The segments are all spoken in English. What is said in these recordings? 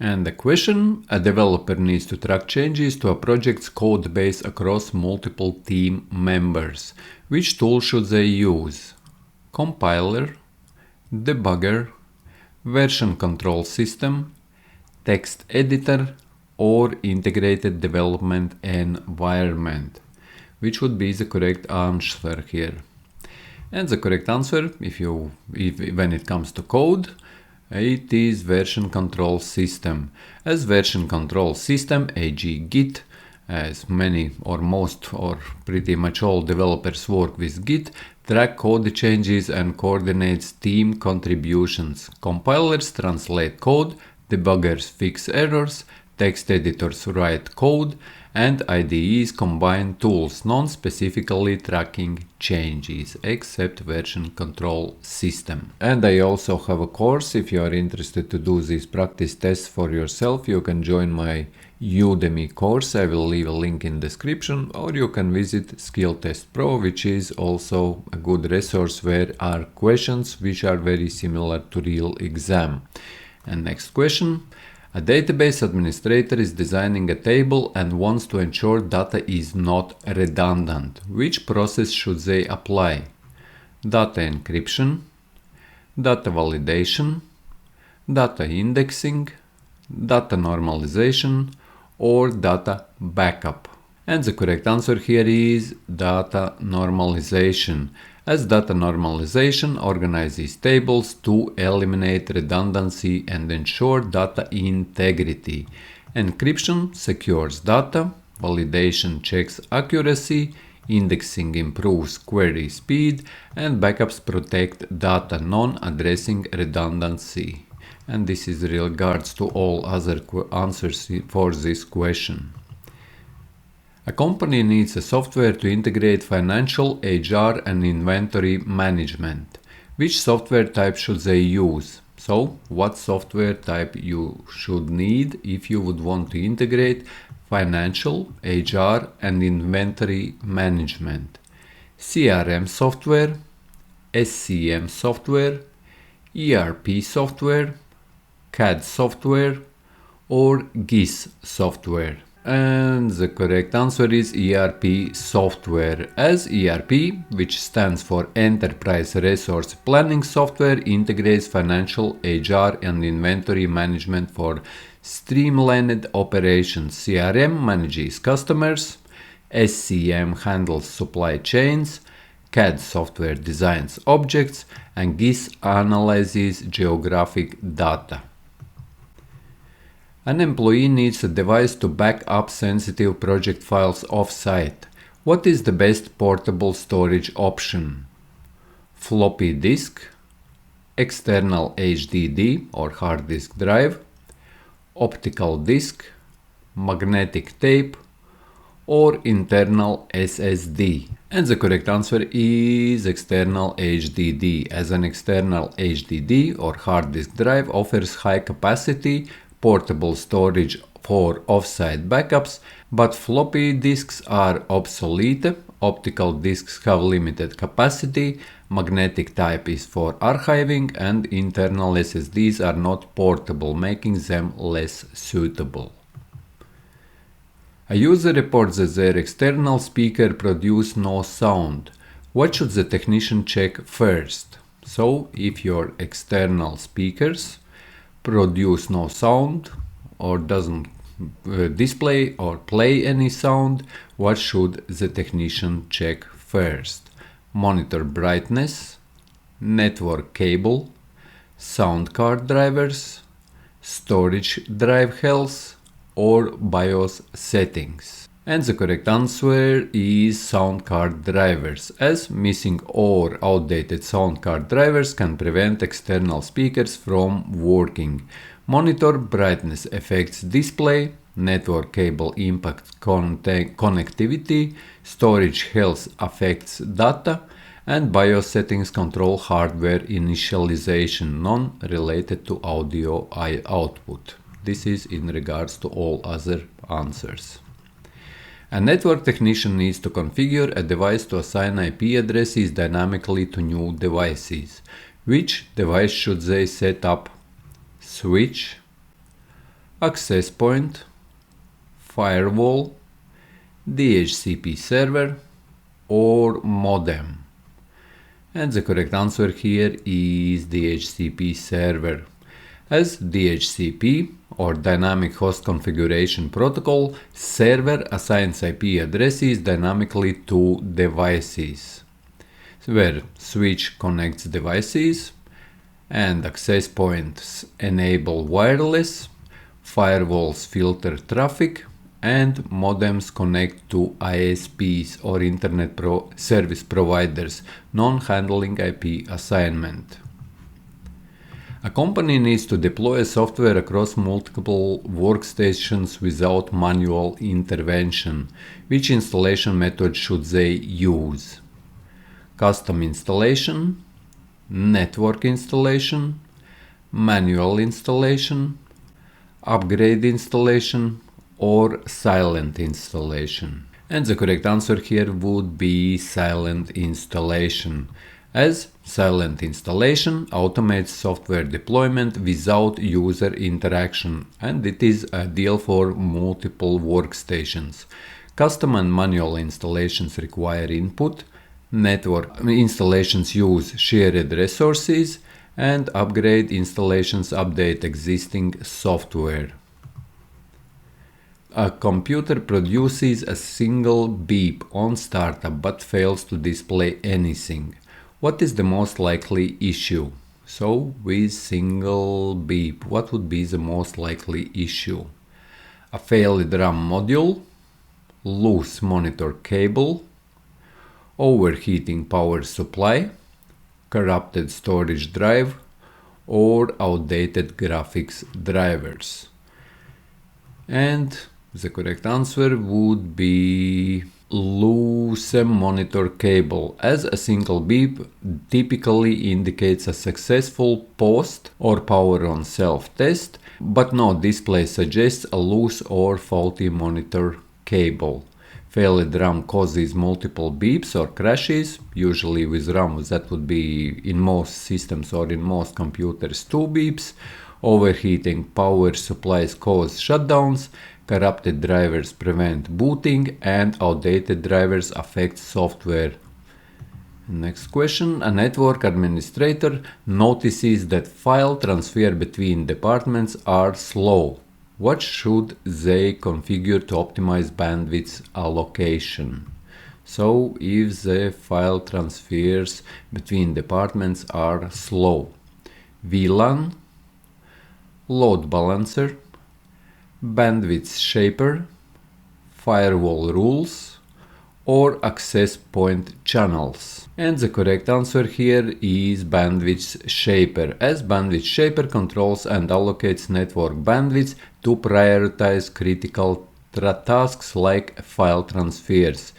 And the question: a developer needs to track changes to a project's code base across multiple team members. Which tool should they use? Compiler, debugger, version control system, text editor, or integrated development environment? Which would be the correct answer here? And the correct answer, when it comes to code, it is version control system. As version control system, AG Git, as many or most or pretty much all developers work with Git, track code changes and coordinates team contributions. Compilers translate code, debuggers fix errors, text editors write code, and IDEs combine tools, non-specifically tracking changes, except version control system. And I also have a course. If you are interested to do these practice tests for yourself, you can join my Udemy course. I will leave a link in description, or you can visit Skill Test Pro, which is also a good resource where are questions which are very similar to real exam. And next question. A database administrator is designing a table and wants to ensure data is not redundant. Which process should they apply? Data encryption, data validation, data indexing, data normalization, or data backup? And the correct answer here is data normalization, as data normalization organizes tables to eliminate redundancy and ensure data integrity. Encryption secures data, validation checks accuracy, indexing improves query speed, and backups protect data, non-addressing redundancy. And this is in regards to all other answers for this question. A company needs a software to integrate financial, HR, and inventory management. Which software type should they use? So, what software type you should need if you would want to integrate financial, HR, and inventory management? CRM software, SCM software, ERP software, CAD software, or GIS software? And the correct answer is ERP software, as ERP, which stands for Enterprise Resource Planning Software, integrates financial, HR, and inventory management for streamlined operations. CRM manages customers, SCM handles supply chains, CAD software designs objects, and GIS analyzes geographic data. An employee needs a device to back up sensitive project files off-site. What is the best portable storage option? Floppy disk, external HDD or hard disk drive, optical disk, magnetic tape, or internal SSD? And the correct answer is external HDD, as an external HDD or hard disk drive offers high capacity portable storage for offsite backups, but floppy disks are obsolete, optical disks have limited capacity, magnetic type is for archiving, and internal SSDs are not portable, making them less suitable. A user reports that their external speaker produces no sound. What should the technician check first? So, if your external speakers produce no sound or doesn't display or play any sound, what should the technician check first? Monitor brightness, network cable, sound card drivers, storage drive health, or BIOS settings. And the correct answer is sound card drivers, as missing or outdated sound card drivers can prevent external speakers from working. Monitor brightness affects display, network cable impacts connectivity, storage health affects data, and BIOS settings control hardware initialization, non-related to audio output. This is in regards to all other answers. A network technician needs to configure a device to assign IP addresses dynamically to new devices. Which device should they set up? Switch, access point, firewall, DHCP server, or modem? And the correct answer here is DHCP server, as DHCP, or Dynamic Host Configuration Protocol, server assigns IP addresses dynamically to devices, where switch connects devices, and access points enable wireless, firewalls filter traffic, and modems connect to ISPs or Internet Service Providers, non-handling IP assignment. A company needs to deploy a software across multiple workstations without manual intervention. Which installation method should they use? Custom installation, network installation, manual installation, upgrade installation, or silent installation? And the correct answer here would be silent installation, as silent installation automates software deployment without user interaction, and it is ideal for multiple workstations. Custom and manual installations require input, network installations use shared resources, and upgrade installations update existing software. A computer produces a single beep on startup but fails to display anything. What is the most likely issue? So, with single beep, what would be the most likely issue? A failed RAM module, loose monitor cable, overheating power supply, corrupted storage drive, or outdated graphics drivers. And the correct answer would be loose monitor cable, as a single beep typically indicates a successful post or power on self-test, but no display suggests a loose or faulty monitor cable. Failed RAM causes multiple beeps or crashes, usually with RAM that would be in most systems or in most computers 2 beeps. Overheating power supplies cause shutdowns, corrupted drivers prevent booting, and outdated drivers affect software. Next question. A network administrator notices that file transfer between departments are slow. What should they configure to optimize bandwidth allocation? So, if the file transfers between departments are slow, VLAN, load balancer, bandwidth shaper, firewall rules, or access point channels? And the correct answer here is bandwidth shaper, as bandwidth shaper controls and allocates network bandwidth to prioritize critical tasks like file transfers,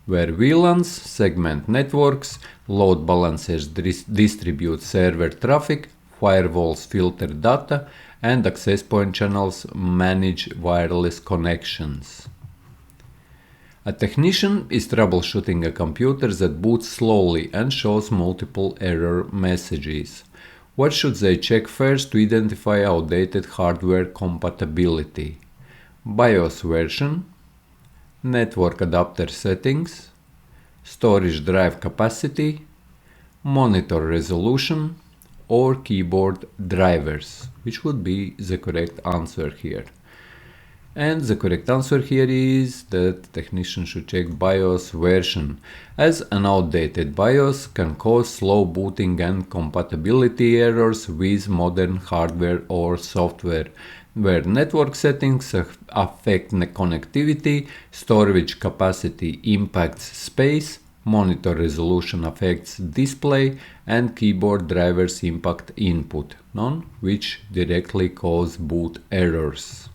where VLANs segment networks, load balancers distribute server traffic, firewalls filter data, and access point channels manage wireless connections. A technician is troubleshooting a computer that boots slowly and shows multiple error messages. What should they check first to identify outdated hardware compatibility? BIOS version, network adapter settings, storage drive capacity, monitor resolution, or keyboard drivers? Which would be the correct answer here? And the correct answer here is that the technician should check BIOS version, as an outdated BIOS can cause slow booting and compatibility errors with modern hardware or software, where network settings affect connectivity, storage capacity impacts space, monitor resolution affects display, and keyboard drivers impact input, none which directly cause boot errors.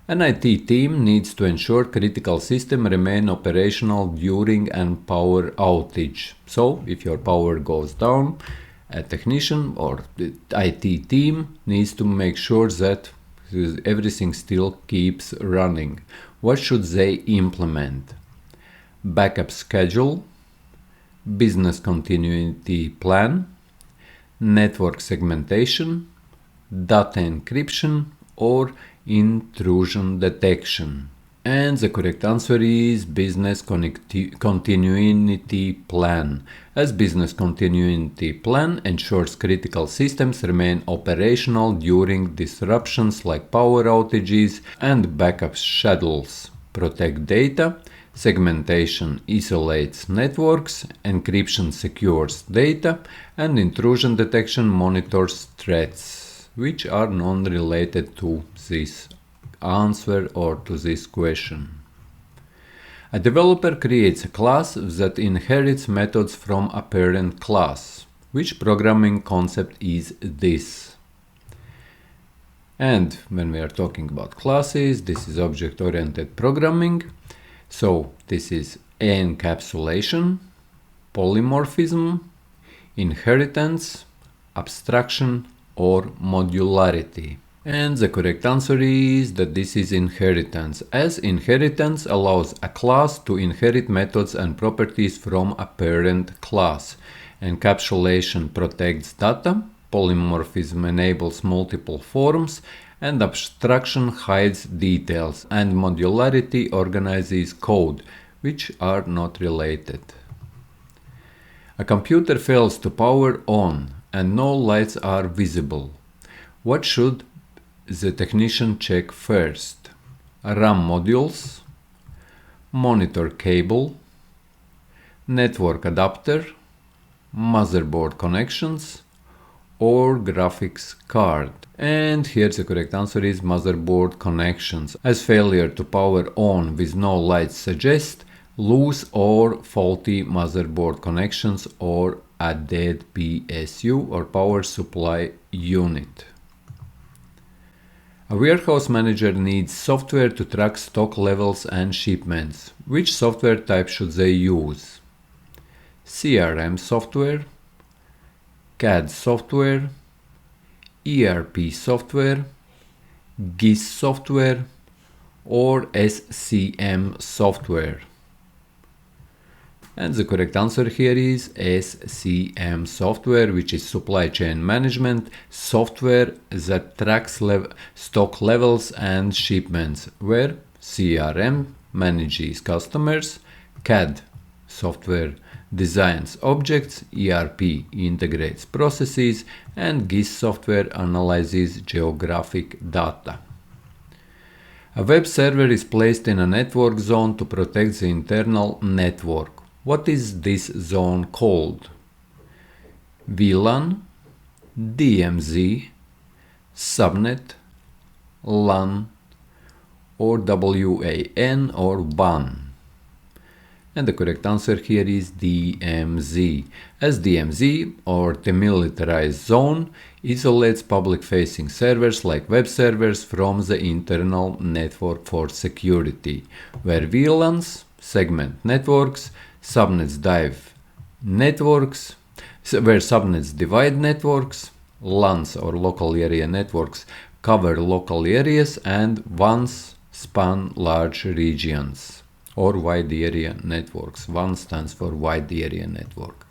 An IT team needs to ensure critical systems remain operational during a power outage. So, if your power goes down, a technician or the IT team needs to make sure that everything still keeps running. What should they implement? Backup schedule, business continuity plan, network segmentation, data encryption, or intrusion detection? And the correct answer is business continuity plan, as business continuity plan ensures critical systems remain operational during disruptions like power outages and backup schedules, protect data, segmentation isolates networks, encryption secures data, and intrusion detection monitors threats, which are non-related to this answer or to this question. A developer creates a class that inherits methods from a parent class. Which programming concept is this? And when we are talking about classes, this is object-oriented programming. So this is encapsulation, polymorphism, inheritance, abstraction, or modularity. And the correct answer is that this is inheritance, as inheritance allows a class to inherit methods and properties from a parent class. Encapsulation protects data, polymorphism enables multiple forms, and abstraction hides details, and modularity organizes code, which are not related. A computer fails to power on and no lights are visible. What should the technician check first? RAM modules, monitor cable, network adapter, motherboard connections, or graphics card. And here the correct answer is motherboard connections, as failure to power on with no lights suggests loose or faulty motherboard connections or a dead PSU or power supply unit. A warehouse manager needs software to track stock levels and shipments. Which software type should they use? CRM software, CAD software, ERP software, GIS software, or SCM software? And the correct answer here is SCM software, which is supply chain management software that tracks stock levels and shipments, where CRM manages customers, CAD software designs objects, ERP integrates processes, and GIS software analyzes geographic data. A web server is placed in a network zone to protect the internal network. What is this zone called? VLAN, DMZ, subnet, LAN, or WAN or WAN? And the correct answer here is DMZ, as DMZ, or demilitarized zone, isolates public-facing servers like web servers from the internal network for security, where VLANs segment networks, subnets divide networks, LANs or local area networks cover local areas, and WANs span large regions or wide area networks. WAN stands for wide area network.